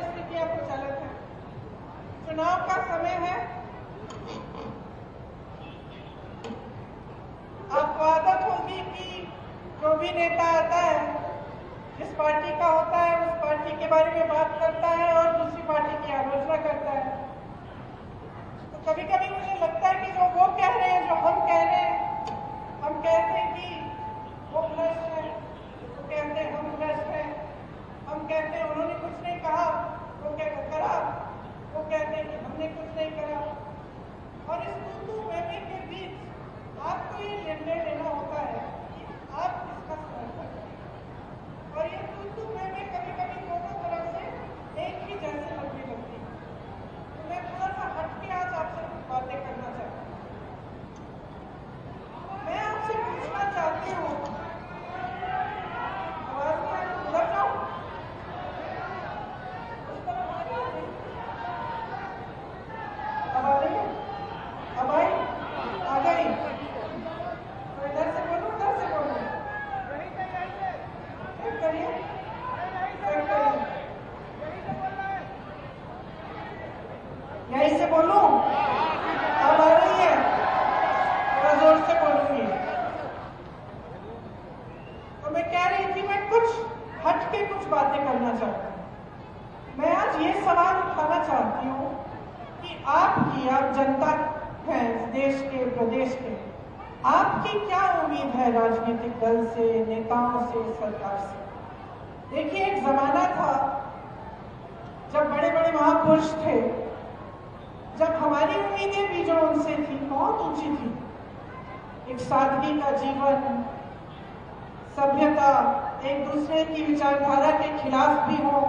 परिस्थितियां कुछ अलग हैं। चुनाव का समय है, आपको आदत होगी कि जो भी नेता आता है, जिस पार्टी का होता है, उस पार्टी के बारे में बात करता है और दूसरी पार्टी की आलोचना करता है। तो कभी कभी मुझे लगता है कि जो वो कह रहे हैं, जो हम कह रहे हैं, हम कहते हैं कि वो भ्रष्ट है, वो कहते हैं हम भ्रष्ट हैं, हम कहते हैं उन्होंने कुछ नहीं कहा, वो क्या करा, वो कहते हैं कि हमने कुछ नहीं करा। और इस तू मैं के बीच आपको ये निर्णय लेना होता है कि आप किसका समर्थन करें। और ये तू मैं कभी कभी दोनों तरफ से एक ही जैसे लगने लगती है। तो मैं थोड़ा सा हटके आज आपसे कुछ बातें करना चाहती हूँ। मैं आपसे पूछना चाहती हूँ, आवाज में आप उधर जाओ, उस तरफ आ रही है, अब आ रही है, अब आई, आ गई। तो इधर से बोलो, उधर से बोलो, चेक करिए, चेक करिए, यहीं से बोलूं, अब आ रही है, थोड़ा जोर से बोलूंगी। तो मैं कह रही थी, मैं कुछ हट के कुछ बातें करना चाहती हूँ। मैं आज ये सवाल उठाना चाहती हूँ कि आपकी, आप जनता हैं देश के, प्रदेश के, आपकी क्या उम्मीद है राजनीतिक दल से, नेताओं से, सरकार से। देखिए, एक जमाना था जब बड़े बड़े महापुरुष थे, जब हमारी उम्मीदें भी जो उनसे थी बहुत ऊंची थी। एक सादगी का जीवन, सभ्यता, एक दूसरे की विचारधारा के खिलाफ भी हो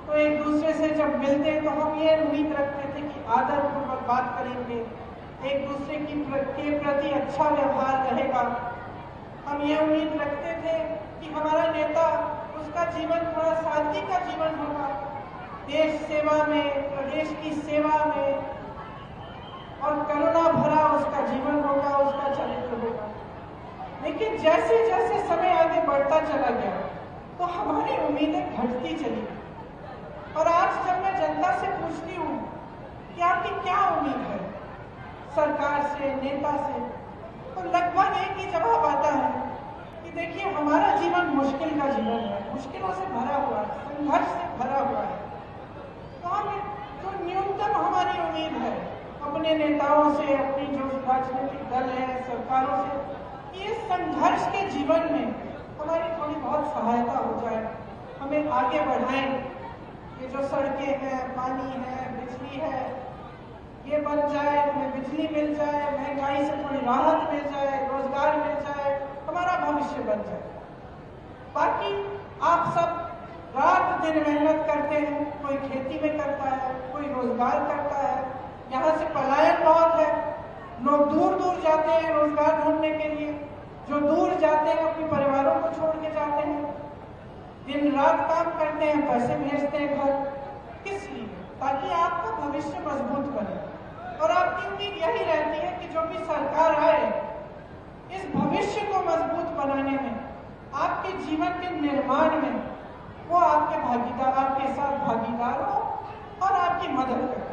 तो एक दूसरे से जब मिलते तो हम ये उम्मीद रखते थे कि आदर पूर्वक बात करेंगे, एक दूसरे के प्रति अच्छा व्यवहार रहेगा। हम ये उम्मीद रखते थे कि हमारा नेता, उसका जीवन थोड़ा सादगी का जीवन होगा, देश सेवा में, प्रदेश की सेवा में, और करुणा भरा उसका जीवन होगा, उसका चरित्र होगा। लेकिन जैसे जैसे समय आगे बढ़ता चला गया तो हमारी उम्मीदें घटती चली गई। और आज जब मैं जनता से पूछती हूँ कि आपकी क्या उम्मीद है सरकार से, नेता से, तो लगभग एक ही जवाब आता है कि देखिए, हमारा जीवन मुश्किल का जीवन है, मुश्किलों से भरा हुआ है, संघर्ष से भरा हुआ है। तो हम जो न्यूनतम हमारी उम्मीद है अपने नेताओं से, अपनी जो राजनीतिक दल है, सरकारों से, ये संघर्ष के जीवन में हमारी थोड़ी बहुत सहायता हो जाए, हमें आगे बढ़ाएं। ये जो सड़कें हैं, पानी है, बिजली है, ये बन जाए, हमें बिजली मिल जाए, महंगाई से थोड़ी राहत मिल जाए, रोजगार मिल जाए, हमारा भविष्य बन जाए। बाकी आप सब रात दिन मेहनत करते हैं, कोई खेती में करता है, कोई रोजगार करता है, यहाँ से पलायन बहुत है, लोग दूर दूर जाते हैं रोजगार ढूंढने के लिए, जो दूर जाते हैं अपने परिवारों को छोड़ के जाते हैं, दिन रात काम करते हैं, पैसे भेजते हैं घर, किस लिए? ताकि आपका भविष्य मजबूत बने। और आपकी उम्मीद यही रहती है कि जो भी सरकार आए, इस भविष्य को मजबूत बनाने में, आपके जीवन के निर्माण में वो आपके भागीदार, आपके साथ भागीदार हो और आपकी मदद करे।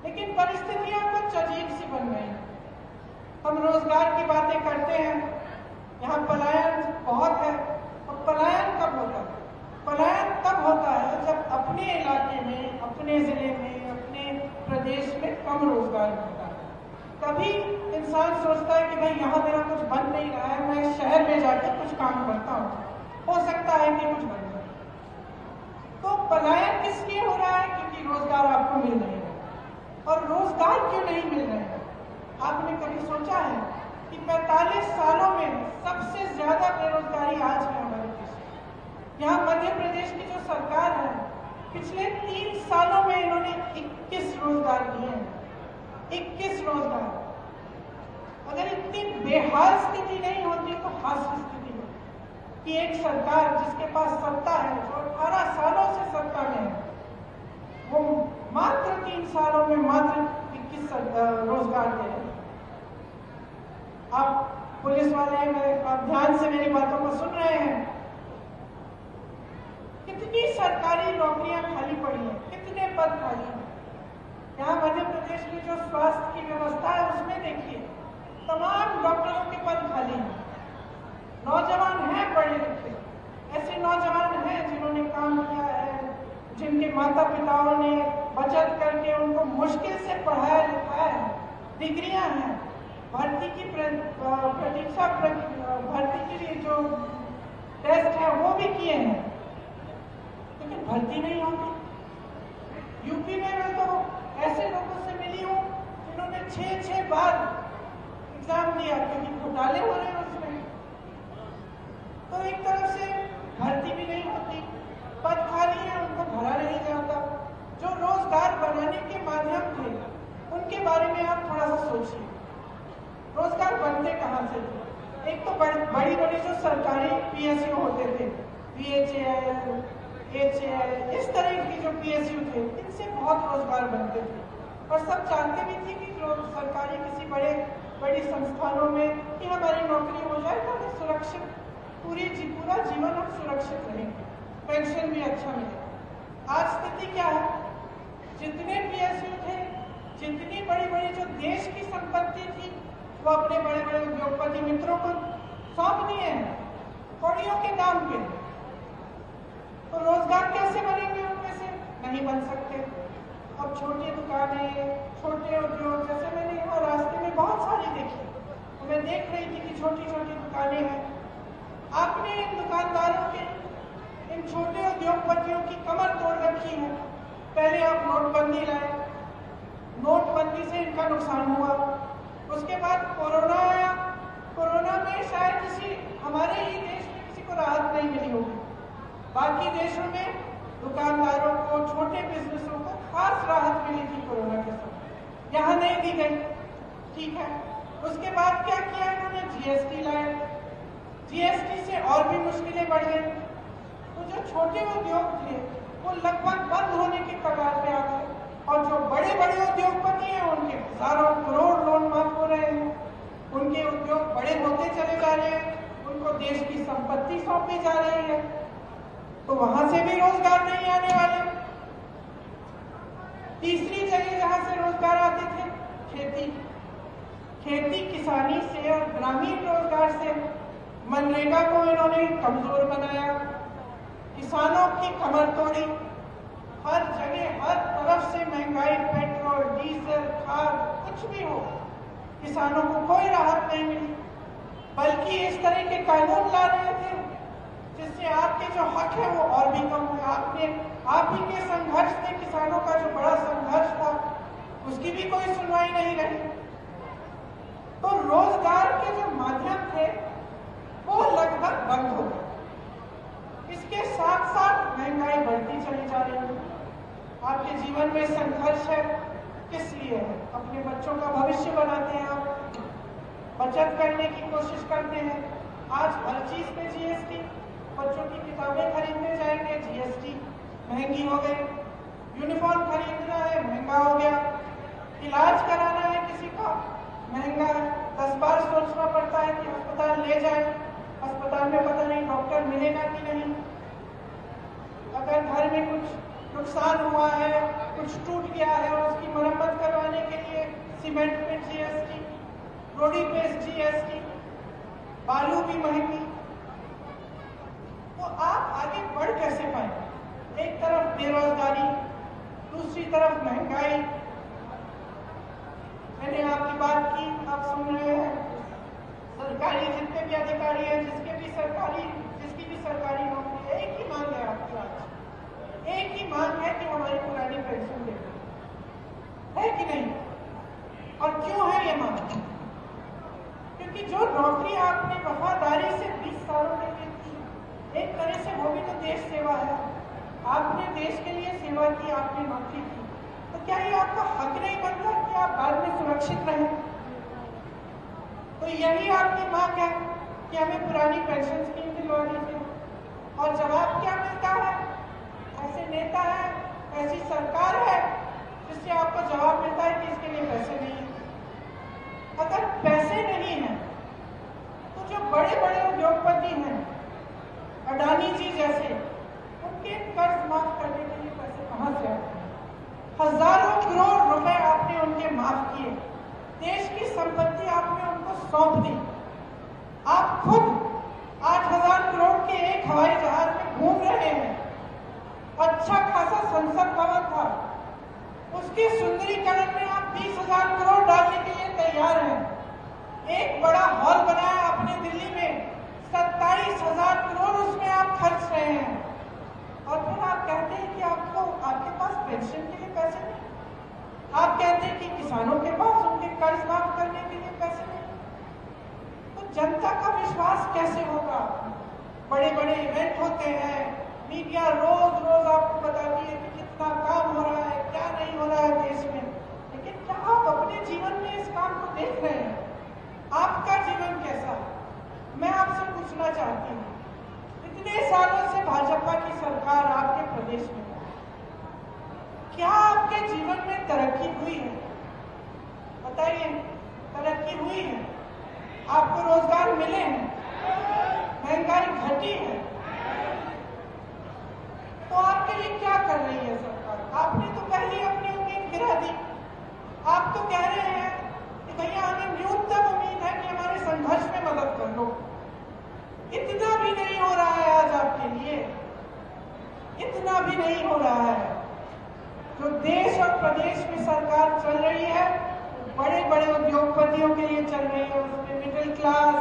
लेकिन परिस्थितियां कुछ अजीब सी बन गई। हम रोजगार की बातें करते हैं, यहाँ पलायन बहुत है। और पलायन कब होता है? पलायन तब होता है जब अपने इलाके में, अपने जिले में, अपने प्रदेश में कम रोजगार होता है। तभी इंसान सोचता है कि भाई यहाँ मेरा कुछ बन नहीं रहा है, मैं शहर में जाकर कुछ काम करता हूँ, हो सकता है कि कुछ बन जाए। तो पलायन किस लिए हो रहा है? क्योंकि रोजगार आपको मिल नहीं रहा। और रोजगार क्यों नहीं मिल रहे हैं? आपने कभी सोचा है कि 45 सालों में सबसे ज्यादा बेरोजगारी आज है हमारे देश में। यहाँ मध्य प्रदेश की जो सरकार है, पिछले 3 सालों में इन्होंने 21 रोजगार दिए हैं। 21 रोजगार। अगर इतनी बेहाल स्थिति नहीं होती तो हास्य स्थिति होती कि एक सरकार जिसके पास सत्ता है, जो 18 सालों से सत्ता में है, वो मात्र 3 सालों में मात्र 21 रोजगार दे रहे हैं। आप पुलिस वाले, आप ध्यान से मेरी बातों को सुन रहे हैं कि कितनी सरकारी नौकरियां खाली पड़ी हैं, कितने पद खाली हैं। यहाँ मध्य प्रदेश में जो स्वास्थ्य की व्यवस्था है उसमें देखिए तमाम डॉक्टरों के पद खाली हैं। नौजवान हैं पढ़े लिखे, ऐसे नौजवान हैं जिन्होंने काम किया है, जिनके माता पिताओं ने बचत करके उनको मुश्किल से पढ़ाया लिखाया है, डिग्रियां हैं, भर्ती की प्रतीक्षा भर्ती के लिए जो टेस्ट है वो भी किए हैं, लेकिन भर्ती नहीं होती। यूपी में मैं तो ऐसे लोगों से मिली हूँ जिन्होंने 6 बार एग्जाम दिया क्योंकि घोटाले हो रहे हैं उसमें। तो एक तरफ से भर्ती भी नहीं होती, पद खाली है, उनको भरा नहीं जाता। जो रोजगार बनाने के माध्यम थे उनके बारे में आप थोड़ा सा सोचिए, रोजगार बनते कहाँ से थे? एक तो बड़ी बड़ी जो सरकारी पीएसयू होते थे, बीएचईएल, एचईएल, इस तरह की जो पीएसयू थे, इनसे बहुत रोजगार बनते थे और सब जानते भी थे कि सरकारी किसी बड़ी संस्थानों में कि हमारी नौकरी हो जाए तो हमें सुरक्षित पूरा जीवन हम सुरक्षित रहेंगे, पेंशन भी अच्छा मिलेगा। आज स्थिति क्या है? जितने पीएसयू थे, जितनी बड़ी जो देश की संपत्ति थी, वो अपने बड़े उद्योगपति मित्रों को सौंप दिए हैं कौड़ियों के दाम पे। तो रोजगार कैसे बनेंगे उनमें से? नहीं बन सकते। अब छोटी दुकानें, छोटे उद्योग, जैसे मैंने यहाँ रास्ते में बहुत सारी देखी, तो मैं देख रही थी कि छोटी दुकानें हैं। आपने इन दुकानदारों के, इन छोटे उद्योगपतियों की कमर तोड़ रखी है। पहले आप नोटबंदी लाए, नोटबंदी से इनका नुकसान हुआ, उसके बाद कोरोना आया, कोरोना में शायद हमारे ही देश में किसी को राहत नहीं मिली होगी, बाकी देशों में दुकानदारों को, छोटे बिजनेसों को खास राहत मिली थी कोरोना के समय, यहाँ नहीं दी गई। ठीक है, उसके बाद क्या किया इन्होंने? जीएसटी लाया, जीएसटी से और भी मुश्किलें बढ़ गई। तो जो छोटे उद्योग थे वो लगभग बंद होने के कगार पे आ गए, और जो बड़े उद्योगपति हैं उनके हजारों करोड़ लोन माफ हो रहे हैं, उनके उद्योग बड़े होते चले जा रहे हैं, उनको देश की संपत्ति सौंपी जा रही है, तो वहां से भी रोजगार नहीं आने वाले। तीसरी जगह जहां से रोजगार आते थे, खेती किसानी से और ग्रामीण रोजगार से। मनरेगा को इन्होंने कमजोर बनाया, किसानों की कमर तोड़ी, हर जगह हर तरफ से महंगाई, पेट्रोल, डीजल, खाद, कुछ भी हो, किसानों को कोई राहत नहीं मिली, बल्कि इस तरह के कानून ला रहे थे जिससे आपके जो हक है वो और भी कम हुए। आप ही के संघर्ष से किसानों का जो बड़ा संघर्ष था उसकी भी कोई सुनवाई नहीं रही। तो रोजगार के जो माध्यम थे वो लगभग बंद हो गए। इसके साथ साथ महंगाई बढ़ती चली जा रही है। आपके जीवन में संघर्ष है, किस लिए है? अपने बच्चों का भविष्य बनाते हैं, आप बचत करने की कोशिश करते हैं। आज हर चीज पे जीएसटी, बच्चों की किताबें खरीदने जाएंगे, जीएसटी महंगी हो गई, यूनिफॉर्म खरीदना है महंगा हो गया, इलाज कराना है किसी का महंगा है, 10 बार सोचना पड़ता है कि अस्पताल ले जाए, अस्पताल में पता नहीं डॉक्टर मिलेगा कि नहीं, अगर घर में कुछ नुकसान हुआ है, कुछ टूट गया है और उसकी मरम्मत करवाने के लिए सीमेंट पे जीएसटी, रोडी पे जीएसटी, बालू भी महंगी। तो आप आगे बढ़ कैसे पाए? एक तरफ बेरोजगारी, दूसरी तरफ महंगाई। मैंने आपकी बात की, आप सुन रहे हैं, सरकारी जितने भी अधिकारी हैं, जिसकी भी सरकारी नौकरी है, एक ही मांग है आपकी आज, एक ही मांग है कि हमारी पुरानी पेंशन दे, है कि नहीं? और क्यों है ये मांग? क्योंकि जो नौकरी आपने वफादारी से 20 सालों में की थी, एक तरह से वो भी तो देश सेवा है। आपने देश के लिए सेवा की, आपने नौकरी की, तो क्या ये आपका हक नहीं बनता कि आप बाद में सुरक्षित रहें? तो यही आपकी मांग है कि हमें पुरानी पेंशन स्कीम दिलवा दीजिए। और जवाब क्या मिलता है? ऐसे नेता है, ऐसी सरकार है जिससे आपको जवाब मिलता है कि इसके लिए पैसे नहीं है। अगर पैसे नहीं हैं तो जो बड़े उद्योगपति हैं, अडानी जी जैसे, उनके कर्ज माफ करने के लिए पैसे कहाँ से आते हैं? हजारों करोड़ रुपए आपने उनके माफ किए, देश की संपत्ति आपने उनको सौंप दी। आप खुद 8,000 करोड़ के एक हवाई जहाज में घूम रहे हैं। अच्छा खासा संसद भवन था, उसके सुंदरीकरण में आप 20,000 करोड़ डालने के लिए तैयार हैं। एक बड़ा हॉल बनाया आपने दिल्ली में, 27,000 करोड़ उसमें आप खर्च रहे हैं। और फिर आप कहते हैं कि आपके पास पेंशन के लिए पैसे नहीं। आप कहते हैं कि किसानों के पास उनके कर्ज माफ करने के लिए पैसे नहीं। तो जनता का विश्वास कैसे होगा? बड़े बड़े इवेंट होते हैं, मीडिया रोज रोज आपको बताती है कि कितना काम हो रहा है, क्या नहीं हो रहा है देश में, लेकिन क्या आप अपने जीवन में इस काम को देख रहे हैं? आपका जीवन कैसा है? मैं आपसे पूछना चाहती हूँ, इतने सालों से भाजपा की सरकार आपके प्रदेश में है, क्या आपके जीवन में तरक्की हुई है? बताइए, तरक्की हुई है? आपको रोजगार मिले हैं? महंगाई घटी है? तो आपके लिए क्या कर रही है सरकार? आपने तो पहले अपनी उम्मीद गिरा दी। आप तो कह रहे हैं कि भैया हमें न्यूनतम उम्मीद है कि हमारे संघर्ष में मदद कर लो। इतना भी नहीं हो रहा है आज आपके लिए, इतना भी नहीं हो रहा है। जो देश और प्रदेश में सरकार चल रही है, बड़े बड़े उद्योगपतियों के लिए चल रही है, उसमें मिडिल क्लास,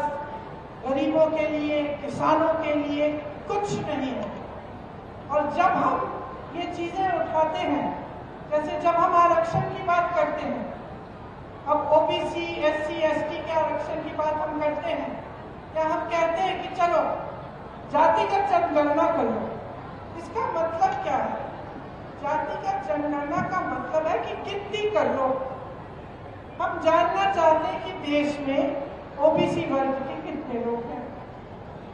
गरीबों के लिए, किसानों के लिए कुछ नहीं है। और जब हम ये चीजें उठाते हैं, जैसे जब हम आरक्षण की बात करते हैं, अब ओबीसी, एससी, एसटी के आरक्षण की बात हम करते हैं, या हम कहते हैं कि चलो जातिगत जनगणना कर लो। इसका मतलब क्या है? जातिगत जनगणना का मतलब है कि गिनती कर लो। हम जानना चाहते हैं कि देश में ओबीसी वर्ग के कितने लोग हैं,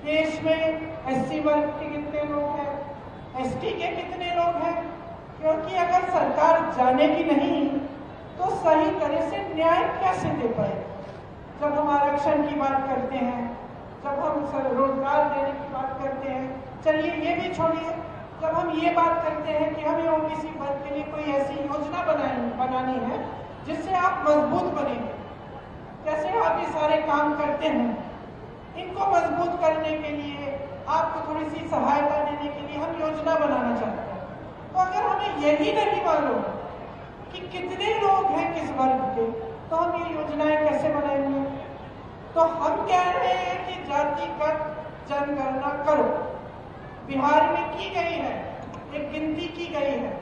देश में एससी वर्ग के कितने लोग हैं, एसटी के कितने लोग हैं। क्योंकि अगर सरकार जानेगी नहीं तो सही तरह से न्याय कैसे दे पाए? जब हम आरक्षण की बात करते हैं, जब हम रोजगार देने की बात करते हैं, चलिए ये भी छोड़िए, जब हम ये बात करते हैं कि हमें ओबीसी वर्ग के लिए कोई ऐसी योजना बनानी है जिससे आप मजबूत बनेंगे, जैसे आप ये सारे काम करते हैं, इनको मजबूत करने के लिए, आपको थोड़ी सी सहायता देने के लिए हम योजना बनाना चाहते हैं। तो अगर हमें यही नहीं मालूम कि कितने लोग हैं किस वर्ग के, तो हम ये योजनाएं कैसे बनाएंगे? तो हम कह रहे हैं कि जातिगत जनगणना करो। बिहार में की गई है, एक गिनती की गई है,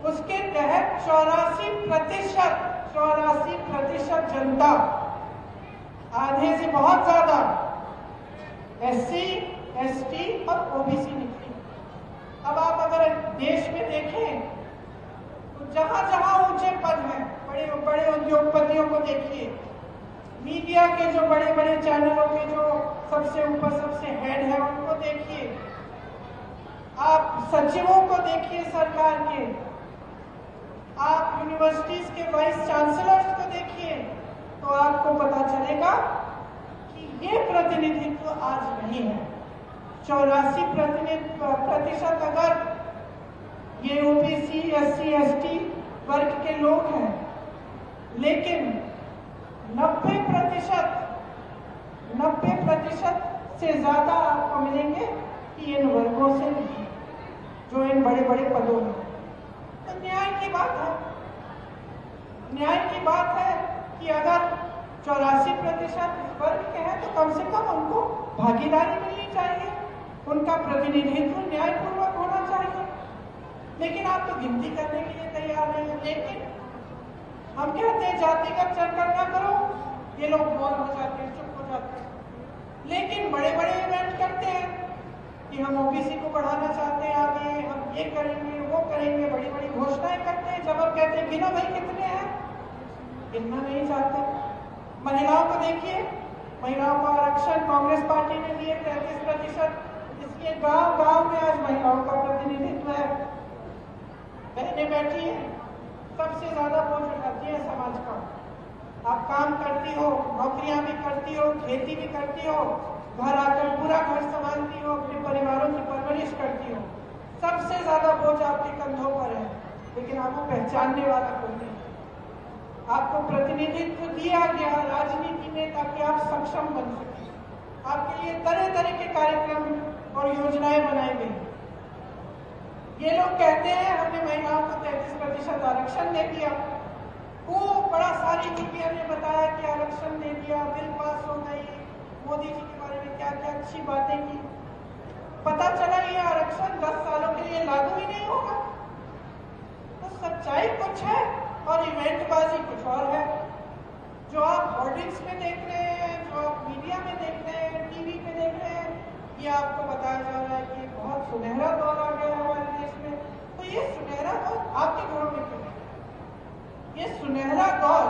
उसके तहत 84% जनता, आधे से बहुत ज्यादा एससी, एसटी और ओबीसी निकली। अब आप अगर देश में देखें तो जहां जहां ऊंचे पद हैं, बड़े बड़े उद्योगपतियों को देखिए, मीडिया के जो बड़े बड़े चैनलों के जो सबसे ऊपर सबसे हेड है उनको देखिए, आप सचिवों को देखिए सरकार के, आप यूनिवर्सिटीज के वाइस चांसलर्स को देखिए, तो आपको पता चलेगा कि ये प्रतिनिधित्व आज नहीं है। 84% अगर ये ओबीसी, एससी, एसटी वर्ग के लोग हैं, लेकिन 90% से ज्यादा आपको मिलेंगे कि इन वर्गों से नहीं, जो इन बड़े बड़े पदों में। तो न्याय की बात है, न्याय की बात है कि अगर 84% वर्ग के हैं तो कम से कम उनको भागीदारी मिलनी चाहिए, उनका प्रतिनिधित्व न्यायपूर्वक होना चाहिए। लेकिन आप तो गिनती करने के लिए तैयार नहीं है। लेकिन हम कहते हैं जातिगत जनगणना करो, ये लोग मौन हो जाते हैं, चुप हो जाते हैं। लेकिन बड़े बड़े इवेंट करते हैं कि हम ओबीसी को बढ़ाना चाहते हैं आगे, हम ये करेंगे, वो करेंगे, बड़ी बड़ी घोषणाएं करते हैं। जब हम कहते हैं गिनो भाई कितने हैं, गिनना नहीं चाहते। महिलाओं को देखिए, महिलाओं को आरक्षण कांग्रेस पार्टी ने दिए 33%, इसलिए गांव गांव में आज महिलाओं का प्रतिनिधित्व है। बहनें बैठी हैं, सबसे ज्यादा बोझ उठाती है समाज का। आप काम करती हो, नौकरियां भी करती हो, खेती भी करती हो, घर आकर पूरा घर संभालती हो, अपने परिवारों की परवरिश करती हो, लेकिन आपको पहचानने वाला कोई नहीं। आपको प्रतिनिधित्व दिया गया राजनीति में ताकि आप सक्षम बन सकें। आपके लिए तरह तरह के कार्यक्रम और योजनाएं बनाई गई। ये लोग कहते हैं हमने महिलाओं को 33% आरक्षण दे दिया, वो बड़ा सारी मीडिया ने बताया कि आरक्षण दे दिया, बिल पास हो गई, मोदी जी के बारे में क्या क्या अच्छी बातें की। पता चला ये आरक्षण 10 सालों के लिए लागू ही नहीं होगा। तो सच्चाई कुछ है और इवेंटबाजी कुछ और है। जो आप होर्डिंग्स में देख रहे हैं, जो आप मीडिया में देख रहे हैं, टीवी पे देख रहे हैं, ये आपको बताया जा रहा है कि बहुत सुनहरा दौर आ गया हमारे देश में। तो ये सुनहरा दौर आपके घरों में क्यों नहीं? ये सुनहरा दौर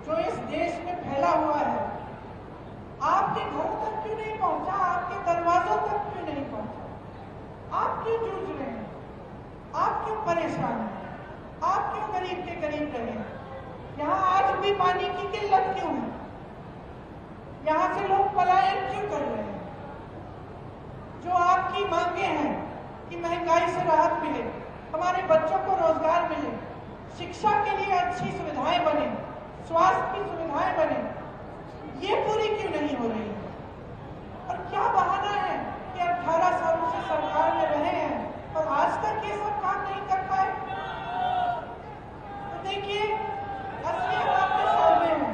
जो इस देश में फैला हुआ है आपके घरों तक क्यों नहीं पहुंचा? आपके दरवाजों तक क्यों नहीं पहुंचा? आप क्यों जूझ रहे हैं? आप क्यों परेशान हैं? आप क्यों गरीब के करीब रहे हैं? यहाँ आज भी पानी की किल्लत क्यों है? यहाँ से लोग पलायन क्यों कर रहे हैं? जो आपकी मांगे हैं कि महंगाई से राहत मिले, हमारे बच्चों को रोजगार मिले, शिक्षा के लिए अच्छी सुविधाएं बने, स्वास्थ्य की सुविधाएं बने, ये पूरी क्यों नहीं हो रही है? और क्या बहाना है कि 18 सालों से सरकार में रहे हैं और आज तक ये सब काम नहीं कर पाए? तो देखिए, असलियत आपके सामने है,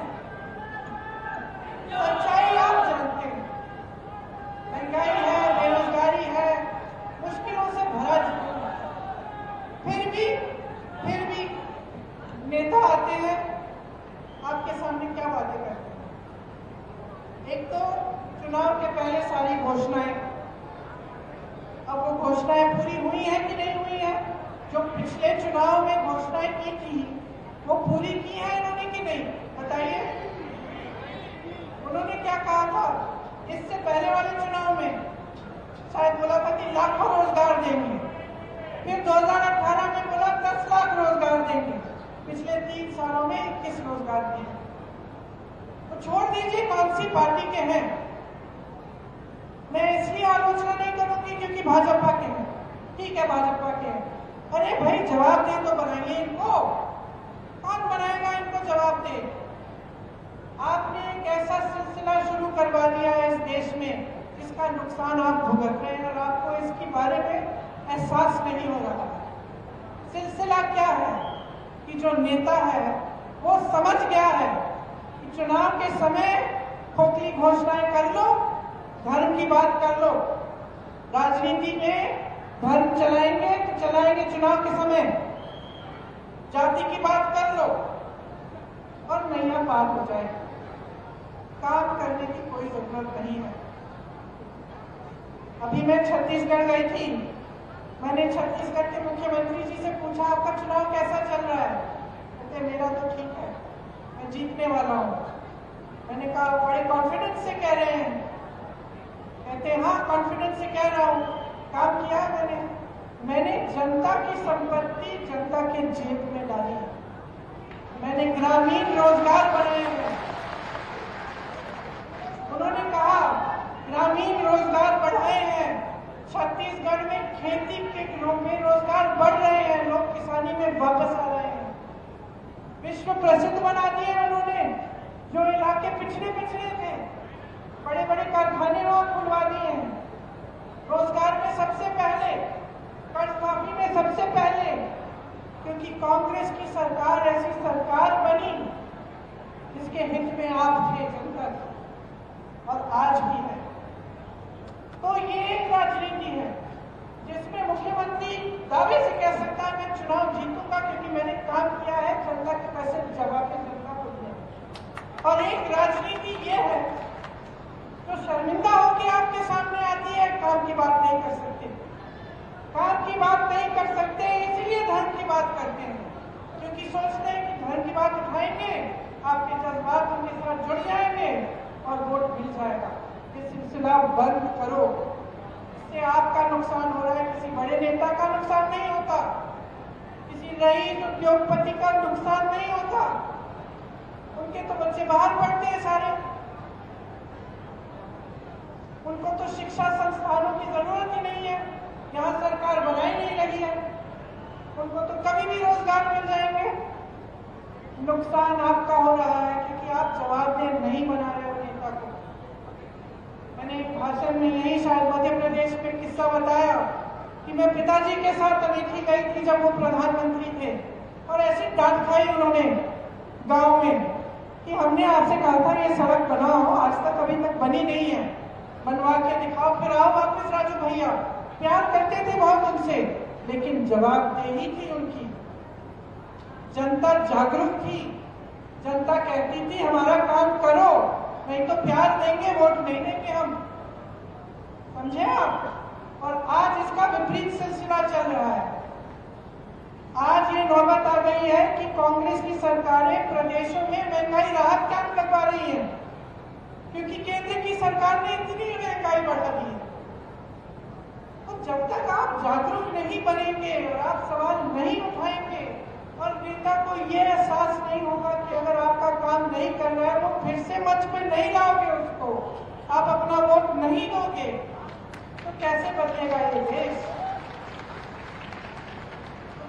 सच्चाई आप जानते हैं। महंगाई है, बेरोजगारी है, मुश्किलों से भरा जीवन है। फिर भी नेता आते हैं, आपके सामने क्या बातें करते हैं? एक तो चुनाव के पहले सारी घोषणाएं, अब वो घोषणाएं पूरी हुई है कि नहीं हुई है? जो पिछले चुनाव में घोषणाएं की थी वो पूरी की है इन्होंने कि नहीं? बताइए। उन्होंने क्या कहा था इससे पहले वाले चुनाव में? शायद बोला था कि लाखों रोजगार देंगे, फिर 2018 में बोला 10 लाख रोजगार देंगे, पिछले 3 सालों में 21 रोजगार दिए। तो छोड़ दीजिए कौन सी पार्टी के हैं, मैं इसलिए आलोचना नहीं करूंगी क्योंकि भाजपा के हैं, ठीक है भाजपा के हैं। अरे भाई जवाब दे तो बनाइए इनको, कौन बनाएगा इनको जवाब दे? आपने एक ऐसा सिलसिला शुरू करवा दिया है इस देश में जिसका नुकसान आप भुगत रहे हैं और आपको इसके बारे में एहसास नहीं हो रहा। सिलसिला क्या है कि जो नेता है वो समझ गया है कि चुनाव के समय खोखली घोषणाएं कर लो, धर्म की बात कर लो, राजनीति में धर्म चलाएंगे तो चलाएंगे चुनाव के समय, जाति की बात कर लो और नैया पार हो जाएगी। काम करने की कोई जरूरत नहीं है। अभी मैं छत्तीसगढ़ गई थी, मैंने छत्तीसगढ़ के मुख्यमंत्री जी से पूछा आपका चुनाव कैसा चल रहा है? कहते मेरा तो ठीक है, मैं जीतने वाला हूँ। मैंने कहा बड़े कॉन्फिडेंस से कह रहे हैं? कहते हाँ कॉन्फिडेंस से कह रहा हूँ। काम किया मैंने जनता की संपत्ति जनता के जेब में डाली है, मैंने ग्रामीण रोजगार बनाए हैं। उन्होंने कहा ग्रामीण रोजगार बढ़ाए हैं, छत्तीसगढ़ में खेती के में रोजगार बढ़ रहे हैं, लोग किसानी में वापस आ रहे हैं। विश्व प्रसिद्ध बना दिए उन्होंने, जो इलाके पिछड़े थे बड़े बड़े कारखाने वहां खुलवा दिए हैं। रोजगार में सबसे पहले, कर्ज माफी में सबसे पहले, क्योंकि कांग्रेस की सरकार ऐसी सरकार बनी जिसके हित में आप थे जनता और आज भी है। तो ये एक राजनीति है जिसमें मुख्यमंत्री दावे से कह सकता है मैं चुनाव जीतूंगा क्योंकि मैंने काम किया है, जनता के पैसे जमा के जनता को दिया। और एक राजनीति ये है जो शर्मिंदा होकर आपके सामने आती है, काम की बात नहीं कर सकते, काम की बात नहीं कर सकते इसलिए धर्म की बात करते हैं, क्योंकि सोचते हैं कि धर्म की बात उठाएंगे आपके जज्बात उनके साथ जुड़ जाएंगे और वोट मिल जाएगा। ये सिलसिला बंद करो, इससे आपका नुकसान हो रहा है, किसी बड़े नेता का नुकसान नहीं होता, किसी रईस उद्योगपति का नुकसान नहीं होता, उनके तो बच्चे बाहर पढ़ते हैं सारे, उनको तो शिक्षा संस्थानों की जरूरत ही नहीं है, यहाँ सरकार बनाई नहीं रही है, उनको तो कभी भी रोजगार मिल जाएंगे। नुकसान आपका हो रहा है क्योंकि आप जवाबदेह नहीं बना रहे हो नेता को। मैंने एक भाषण में यही शायद मध्य प्रदेश में किस्सा बताया कि मैं पिताजी के साथ अमेठी गई थी जब वो प्रधानमंत्री थे, और ऐसी डांट खाई उन्होंने गांव में कि हमने आपसे कहा था ये सड़क बनाओ, आज तक अभी तक बनी नहीं है, बनवा के दिखाओ फिर आओ वापस राजू भैया। प्यार करते थे बहुत उनसे, लेकिन जवाबदेही थी उनकी। जनता जागरूक थी, जनता कहती थी हमारा काम करो, नहीं तो प्यार देंगे वोट नहीं देंगे हम। समझे आप? और आज इसका विपरीत सिलसिला चल रहा है। आज ये नौबत आ गई है कि कांग्रेस की सरकारें प्रदेशों में महंगाई राहत कैंप लगवा रही है, क्योंकि केंद्र की सरकार ने इतनी महंगाई बढ़ा दी है। तो जब तक आप जागरूक नहीं बनेंगे और आप सवाल नहीं उठाएंगे और नेता को ये एहसास नहीं होगा कि अगर आपका काम नहीं कर रहा है वो फिर से मंच पे नहीं लाओगे उसको, आप अपना वोट नहीं दोगे, तो कैसे बदलेगा ये देश?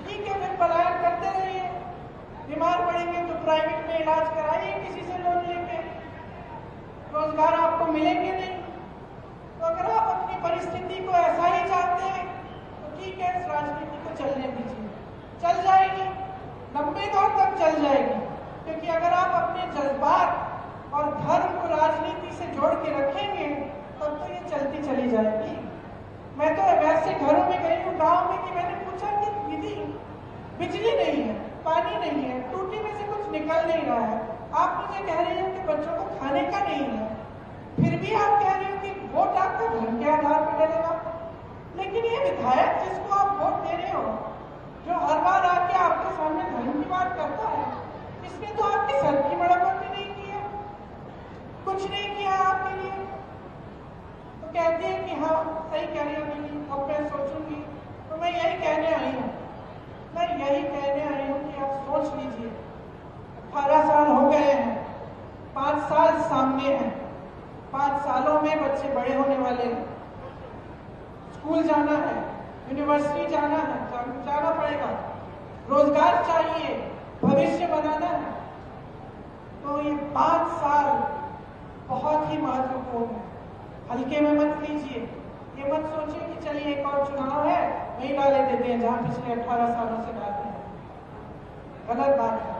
ठीक है, फिर पलायन करते रहिए। बीमार पड़ेंगे तो प्राइवेट में इलाज कराइए किसी से लोन लेके, रोजगार आपको मिलेंगे नहीं। तो अगर आप अपनी परिस्थिति को ऐसा ही चाहते हैं तो ठीक है, इस राजनीति को चलने दीजिए, चल जाएगी, लंबे दौर तक चल जाएगी। क्योंकि अगर आप अपने जज्बात और धर्म को राजनीति से जोड़ के रखेंगे तब तो ये चलती चली जाएगी। मैं तो वैसे घरों में गई हूँ गाँव में कि मैंने पूछा कि दीदी बिजली नहीं है, पानी नहीं है, टूटी में से कुछ निकल नहीं रहा है, आप मुझे कह रही हो कि बच्चों को खाने का नहीं है, फिर भी आप कह रहे हो कि वोट आपका धर्म के आधार पर डलेगा। लेकिन ये विधायक जिसको आप वोट दे रहे हो, जो हर बार आके आपके सामने धर्म की बात करता है, इसने तो आपके सर की मरम्मत भी नहीं की है, कुछ नहीं किया आपके लिए। तो कहती है कि हाँ सही कह रही हो दीदी, अब मैं सोचूंगी। तो मैं यही कहने आई हूँ कि आप सोच लीजिए, 18 साल हो गए हैं, 5 साल सामने हैं, 5 सालों में बच्चे बड़े होने वाले हैं, स्कूल जाना है, यूनिवर्सिटी जाना है, जाना पड़ेगा, रोजगार चाहिए, भविष्य बनाना है। तो ये 5 साल बहुत ही महत्वपूर्ण है, हल्के में मत लीजिए। ये मत सोचिए कि चलिए एक और चुनाव है वही डाले देते हैं जहां पिछले 18 सालों से डालते हैं। गलत बात है,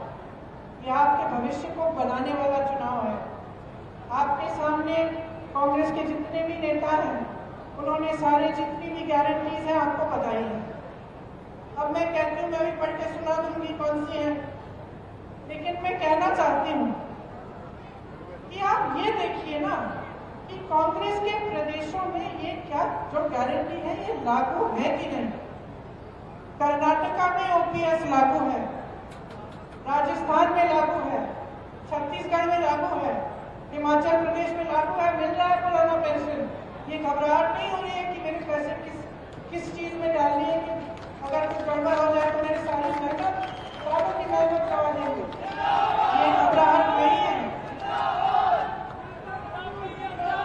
ये आपके भविष्य को बनाने वाला चुनाव है। आपके सामने कांग्रेस के जितने भी नेता हैं उन्होंने सारी जितनी भी गारंटीज हैं आपको बताई है। अब मैं कहती हूँ, मैं भी पढ़ के सुना दूंगी कौन सी है, लेकिन मैं कहना चाहती हूँ कि आप ये देखिए ना कि कांग्रेस के प्रदेशों में ये क्या जो गारंटी है ये लागू है कि नहीं। कर्नाटका में ओपीएस लागू है, राजस्थान में लागू है, छत्तीसगढ़ में लागू है, हिमाचल प्रदेश में लागू है, मिल रहा है पुराना पेंशन। ये घबराहट नहीं हो रही है कि मेरे पैसे किस चीज में डालनी है कि अगर कुछ गड़बड़ हो जाए तो मेरी सारी मेहनत, सालों की मेहनत करवा देंगे, ये घबराहट नहीं है।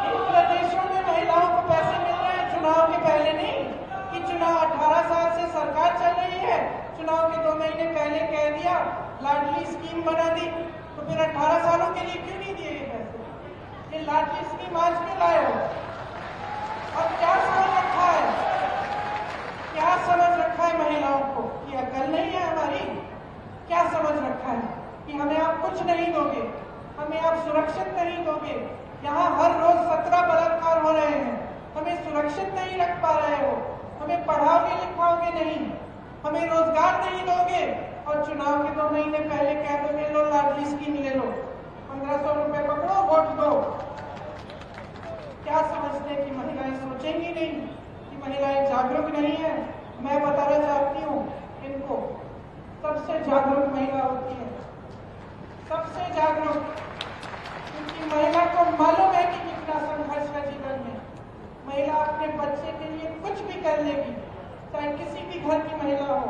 इन प्रदेशों में महिलाओं को पैसे मिल रहे हैं चुनाव के पहले नहीं कि चुनाव 18 साल से सरकार चल रही है, चुनाव के 2 महीने पहले कह दिया लाडली स्कीम बना दी, तो फिर 18 सालों के लिए क्यों नहीं दिए ये पैसे? ये लाडली स्कीम आज क्यों लाए हो? और क्या समझ रखा है, क्या समझ रखा है महिलाओं को कि अकल नहीं है हमारी? क्या समझ रखा है कि हमें आप कुछ नहीं दोगे, हमें आप सुरक्षित नहीं दोगे? यहाँ हर रोज 17 बलात्कार हो रहे हैं, हमें सुरक्षित नहीं रख पा रहे हो, हमें पढ़ाओगे लिखाओगे नहीं, हमें रोजगार नहीं दोगे, और चुनाव के 2 महीने पहले कह दोगे लो लाडली स्कीम ले लो, 1500 रुपए पकड़ो वोट दो। क्या समझते हैं कि महिलाएं सोचेंगी नहीं, कि महिलाएं जागरूक नहीं है? मैं बताना चाहती हूँ इनको, सबसे जागरूक महिला होती है, सबसे जागरूक, क्योंकि महिला को मालूम है कि कितना संघर्ष है जीवन में। महिला अपने बच्चे के लिए कुछ भी कर लेगी, चाहे किसी भी घर की महिला हो,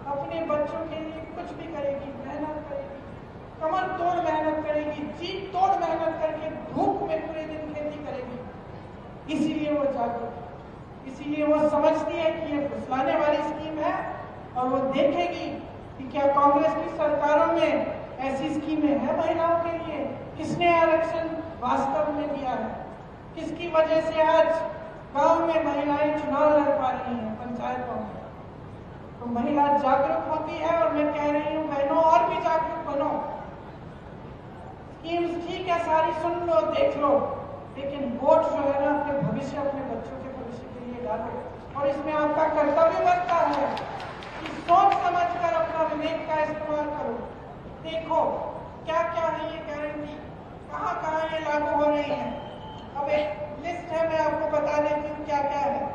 अपने बच्चों के लिए कुछ भी करेगी, मेहनत करेगी, कमर तोड़ मेहनत करेगी, जी तोड़ मेहनत करके धूप में पूरे दिन खेती करेगी। इसीलिए वो जागरूक, इसीलिए वो समझती है कि ये फुसलाने वाली स्कीम है, और वो देखेगी कि क्या कांग्रेस की सरकारों में ऐसी स्कीमें हैं महिलाओं के लिए, किसने आरक्षण वास्तव में दिया है, किसकी वजह से आज गांव में महिलाएं चुनाव लड़ पा रही हैं पंचायतों में। तो महिला जागरूक होती है और मैं कह रही हूँ बहनों और भी जागरूक बनो। स्कीम्स ठीक है, सारी सुन लो, देख लो, लेकिन वोट जो है ना अपने भविष्य, अपने बच्चों के भविष्य के लिए डालो। और इसमें आपका कर्तव्य बनता है कि सोच समझ कर अपना विवेक का इस्तेमाल करो। देखो क्या क्या है ये गारंटी, कहाँ कहाँ ये लागू हो रही है। अब एक लिस्ट है, मैं आपको बता देती हूँ क्या क्या है।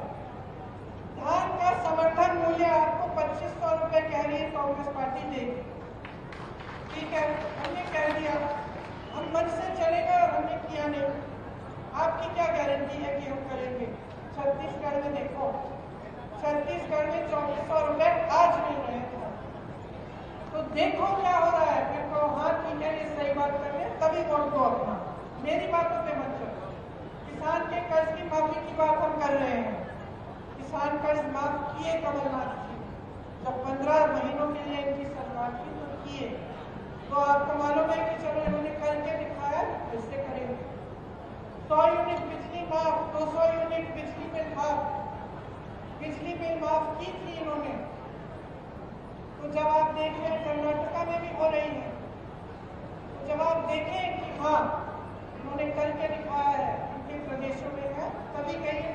धान का समर्थन मूल्य आपको 2500 रुपए कह रही है कांग्रेस पार्टी देगी। ठीक है, हमने कह दिया, हम मन से चलेगा और हमने किया नहीं। आपकी क्या गारंटी है कि हम करेंगे? छत्तीसगढ़ में देखो, छत्तीसगढ़ में 2400 रुपए आज मिल रहे थे। तो देखो क्या हो रहा है, फिर कहो हाँ ठीक है ये सही बात कर रहे हैं, तभी वोट दो अपना, मेरी बातों पे मत चलो। किसान के कर्ज की माफी की बात हम कर रहे हैं। किसान कर्ज माफ किए कमलनाथ जी, जब 15 महीनों के लिए इनकी सरकार थी तो किए। तो आपको मालूम है कि चलो इन्होंने करके दिखाया, कैसे करेंगे। 100 यूनिट बिजली माफ, 200 यूनिट बिजली बिल माफ, बिजली बिल माफ की थी इन्होंने। तो जब आप देखें कर्नाटका में भी हो रही है, तो जब आप देखें कि हाँ इन्होंने करके दिखाया है, इनके प्रदेशों में है, तभी कहिए